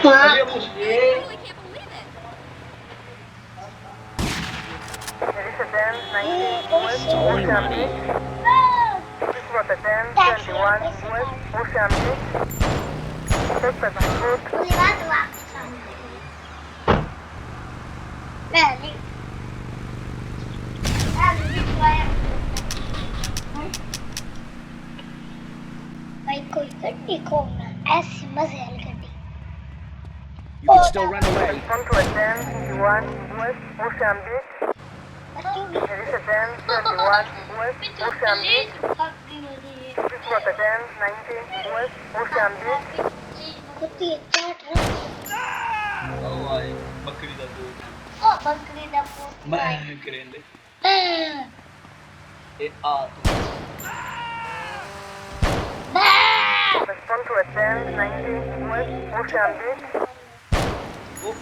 Sabíamos I bien. really can't believe it. Jerusalem, 19 West Sorry, Ocean Manny. Beach. This was the 1021 West Ocean Beach. Suspect on foot. भाई कोई गड्डी खोलना ऐसी मजे वाली गड्डी You can still run away. Come to a 1021 West Ocean Beach. Jerusalem, 21 West Ocean Beach. This was the 1019 West Ocean Beach. कुत्ती chaat Oh, vai. Bacri da boca. ओ बकरी दा पोत Mais grande. E alto. Respond to a 1019 West Ocean Beach. Oh,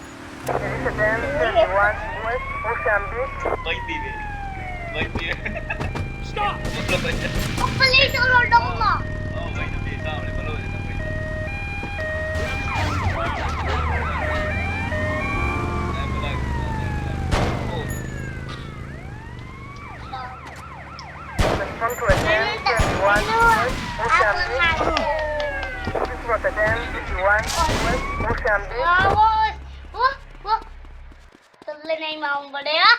Jerusalem, 21 West Ocean Beach. vai dire. Vai dire. Stop! Non lo fai. Police और डोंगा Oh, vai da via, cavolo, ma lo vedi da qui. Respond to a 1021 West Ocean Beach. This was the 1021 West Ocean Beach. वो चलने नहीं मालूम पड़ेगा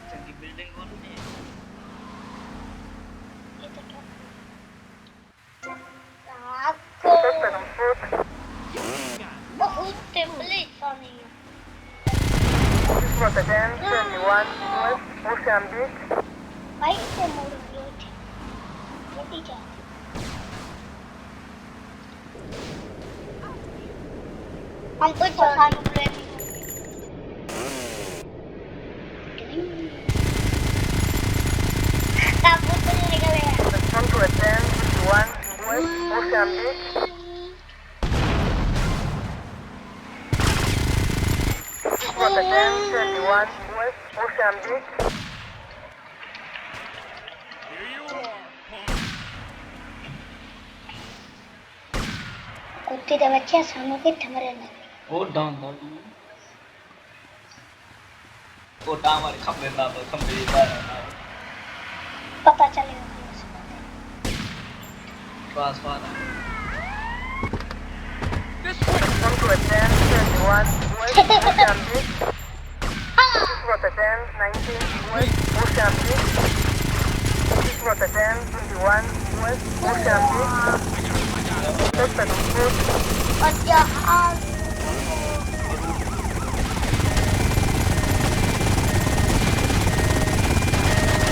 Senti building con me. Suspect on foot. बहुत template पानी This was the 1021 West Ocean Beach. भाई से मोड़ लो जल्दी जा हमको चौथा number Respond to a 1021 West Ocean Beach. This was the 1021 West Ocean Beach. Here you are, punk. कुत्ते के बच्चे सामने के ठमरे ना Oh, down. Oh, down वाले खंबे ना तो खंबे ये बार ना. पता चलेगा Fast, fast. Respond to a 1021 West Ocean Beach. This was the 1019 West Ocean Beach. This was the 1021 West Ocean Beach. Suspect on foot. और जहाज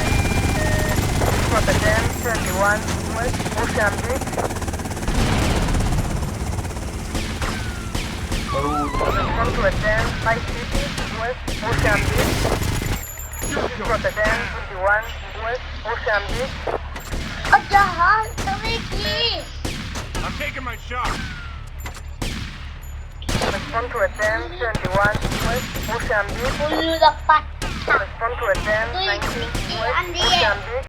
This was the 1021 West Ocean Beach. Respond to a 1050 West Ocean Beach. This was the 1021 West Ocean Beach. और जहाज तुम्हें की I'm taking my shot. Respond to a 1021 West Ocean Beach. उल्लू दा पट्टा Respond to a 1019 West Ocean Beach.